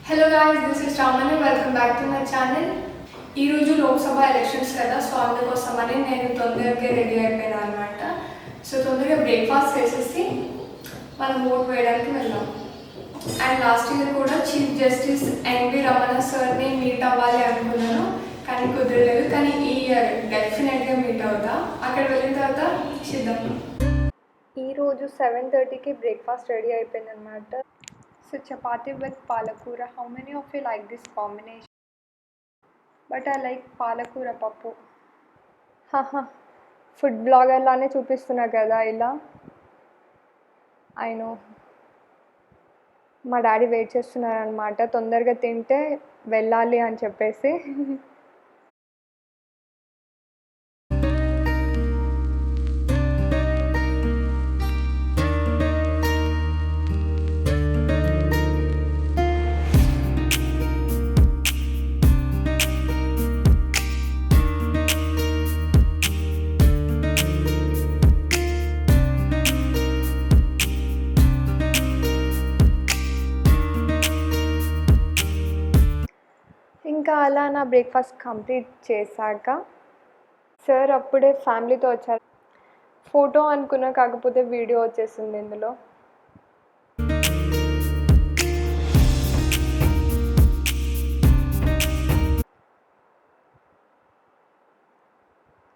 Hello guys, this is Ramani. Welcome back to my channel. ఈరోజు Lok Sabha elections కదా, so అందుకోసమని నేను తొందరగా రెడీ అయిపోయాను అనమాట. సో తొందరగా బ్రేక్ఫాస్ట్ చేసేసి మనం ఓట్ వేయడానికి వెళ్దాం. అండ్ లాస్ట్ ఇయర్ కూడా చీఫ్ జస్టిస్ ఎన్వి రమణ సార్ని మీట్ అవ్వాలి అనుకున్నాను, కానీ కుదరలేదు. కానీ ఈ ఇయర్ డెఫినెట్గా మీట్ అవుతా. అక్కడ వెళ్ళిన తర్వాత చూద్దాం. ఈరోజు 7:30కి బ్రేక్ఫాస్ట్ రెడీ అయిపోయింది అనమాట. So chapati with palakura. How many of you like this combination? But I like palakura pappu. Haha. Food blogger లానే చూపిస్తున్నా కదా ఇలా. I know. మా డాడీ వెయిట్ చేస్తున్నారనమాట, తొందరగా తింటే వెళ్ళాలి అని చెప్పేసి. ఇంకా అలా నా బ్రేక్ఫాస్ట్ కంప్లీట్ చేశాక సార్ అప్పుడే ఫ్యామిలీతో వచ్చారు. ఫోటో అనుకున్నా, కాకపోతే వీడియో వచ్చేసింది ఇందులో.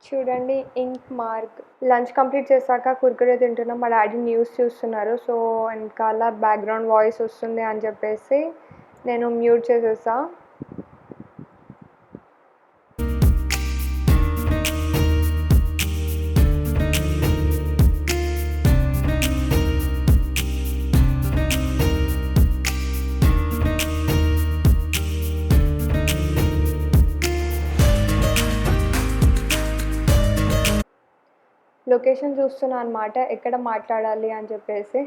చూడండి, ఇంక్ మార్క్. లంచ్ కంప్లీట్ చేశాక కుర్కురే తింటున్నాం. మా డాడీ న్యూస్ చూస్తున్నారు. సో వెనకాల బ్యాక్గ్రౌండ్ వాయిస్ వస్తుంది అని చెప్పేసి నేను మ్యూట్ చేసేసా. లొకేషన్ చూస్తున్నా అనమాట, ఎక్కడ మాట్లాడాలి అని చెప్పేసి.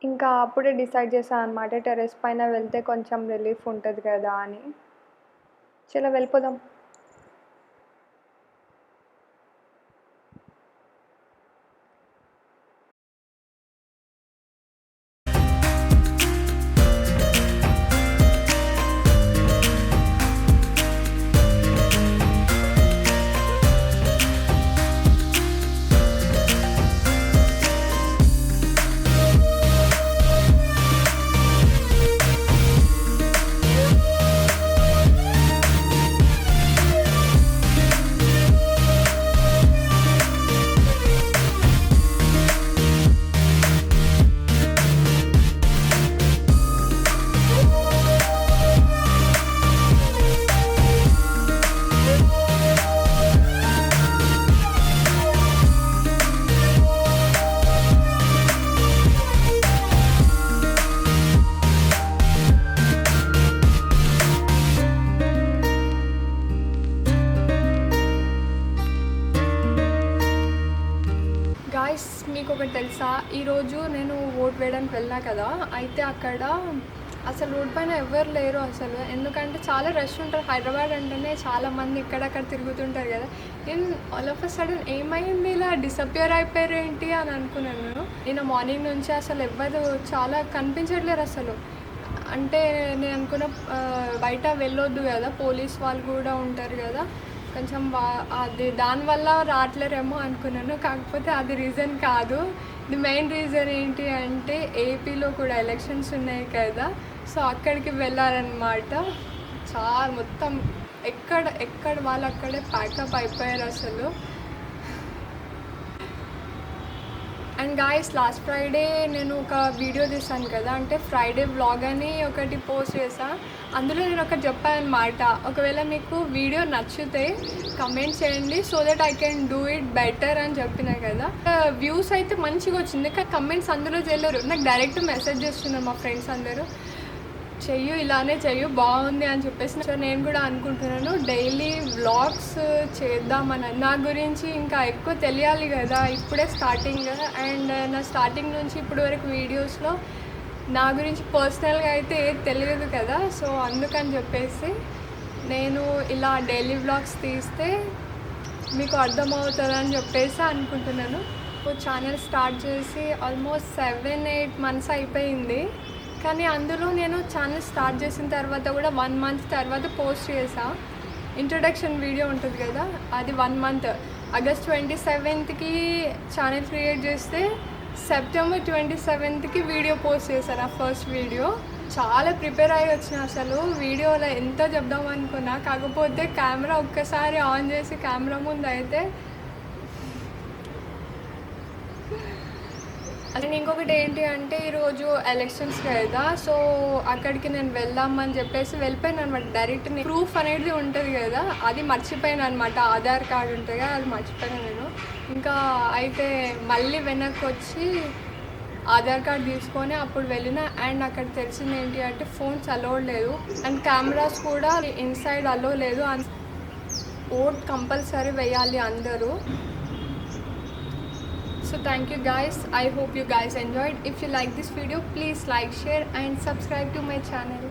ఇంకా అప్పుడే డిసైడ్ చేశాను అనమాట, టెర్రస్ పైన వెళ్తే కొంచెం రిలీఫ్ ఉంటుంది కదా అని. చలో వెళ్ళిపోదాం. గాయస్, మీకు ఒకటి తెలుసా, ఈరోజు నేను ఓట్ వేయడానికి వెళ్ళినా కదా, అయితే అక్కడ అసలు రోడ్ పైన ఎవరు లేరు అసలు. ఎందుకంటే చాలా రష్ ఉంటారు. హైదరాబాద్ అంటేనే చాలామంది ఇక్కడక్కడ తిరుగుతుంటారు కదా. నేను ఆల్ ఆఫ్ అ సడన్ ఏమైంది, ఇలా డిసప్పియర్ అయిపోయారు ఏంటి అని అనుకున్నాను. నేను మార్నింగ్ నుంచి అసలు ఎవరు చాలా కనిపించట్లేరు అసలు. అంటే నేను అనుకున్న బయట వెళ్ళొద్దు కదా, పోలీస్ వాళ్ళు కూడా ఉంటారు కదా, కొంచెం అది దానివల్ల రావట్లేరేమో అనుకున్నాను. కాకపోతే అది రీజన్ కాదు. ది మెయిన్ రీజన్ ఏంటి అంటే ఏపీలో కూడా ఎలక్షన్స్ ఉన్నాయి కదా, సో అక్కడికి వెళ్ళారనమాట. చాలా మొత్తం ఎక్కడ వాళ్ళు అక్కడే ప్యాకప్ అయిపోయారు అసలు. అండ్ గాయస్, లాస్ట్ ఫ్రైడే నేను ఒక వీడియో తీసాను కదా, అంటే ఫ్రైడే వ్లాగ్ అని ఒకటి పోస్ట్ చేశాను. అందులో నేను ఒకటి చెప్పాను అనమాట, ఒకవేళ మీకు వీడియో నచ్చితే కమెంట్ చేయండి, so that I can do it better అని చెప్పినా కదా. వ్యూస్ అయితే మంచిగా వచ్చింది, కానీ కమెంట్స్ అందులో చేయలేరు. నాకు డైరెక్ట్ మెసేజ్ చేస్తున్నారు మా ఫ్రెండ్స్ అందరూ, చెయ్యు ఇలానే చెయ్యు బాగుంది అని చెప్పేసి. సో నేను కూడా అనుకుంటున్నాను డైలీ వ్లాగ్స్ చేద్దామని. నా గురించి ఇంకా ఎక్కువ తెలియాలి కదా, ఇప్పుడే స్టార్టింగ్. అండ్ నా స్టార్టింగ్ నుంచి ఇప్పటి వరకు వీడియోస్లో నా గురించి పర్సనల్గా అయితే తెలియదు కదా, సో అందుకని చెప్పేసి నేను ఇలా డైలీ వ్లాగ్స్ తీస్తే మీకు అర్థమవుతుందని చెప్పేసి అనుకుంటున్నాను. ఛానల్ స్టార్ట్ చేసి ఆల్మోస్ట్ 7-8 మంత్స్ అయిపోయింది. కానీ అందులో నేను ఛానల్ స్టార్ట్ చేసిన తర్వాత కూడా 1 మంత్ తర్వాత పోస్ట్ చేసా. ఇంట్రొడక్షన్ వీడియో ఉంటుంది కదా, అది 1 మంత్. ఆగస్ట్ 27కి ఛానల్ క్రియేట్ చేస్తే సెప్టెంబర్ 27కి వీడియో పోస్ట్ చేశాను. ఆ ఫస్ట్ వీడియో చాలా ప్రిపేర్ అయ్యి వచ్చిన. అసలు వీడియోలో ఎంతో చెప్దాం అనుకున్నా, కాకపోతే కెమెరా ఒక్కసారి ఆన్ చేసి కెమెరా ముందు అయితే అండ్ ఇంకొకటి ఏంటి అంటే ఈరోజు ఎలక్షన్స్ కదా, సో అక్కడికి నేను వెళ్దామని చెప్పేసి వెళ్ళిపోయాను అనమాట. డైరెక్ట్ ప్రూఫ్ అనేది ఉంటుంది కదా, అది మర్చిపోయాను అనమాట. ఆధార్ కార్డు ఉంటుంది కదా, అది మర్చిపోయాను నేను. ఇంకా అయితే మళ్ళీ వెనక్కి వచ్చి ఆధార్ కార్డ్ తీసుకొని అప్పుడు వెళ్ళిన. అండ్ అక్కడ తెలిసింది ఏంటి అంటే ఫోన్స్ అలౌడ్ లేదు అండ్ కెమెరాస్ కూడా ఇన్సైడ్ అలో లేదు. ఓట్ కంపల్సరీ వేయాలి అందరూ. So thank you guys. I hope you guys enjoyed. If you like this video, please like, share and subscribe to my channel.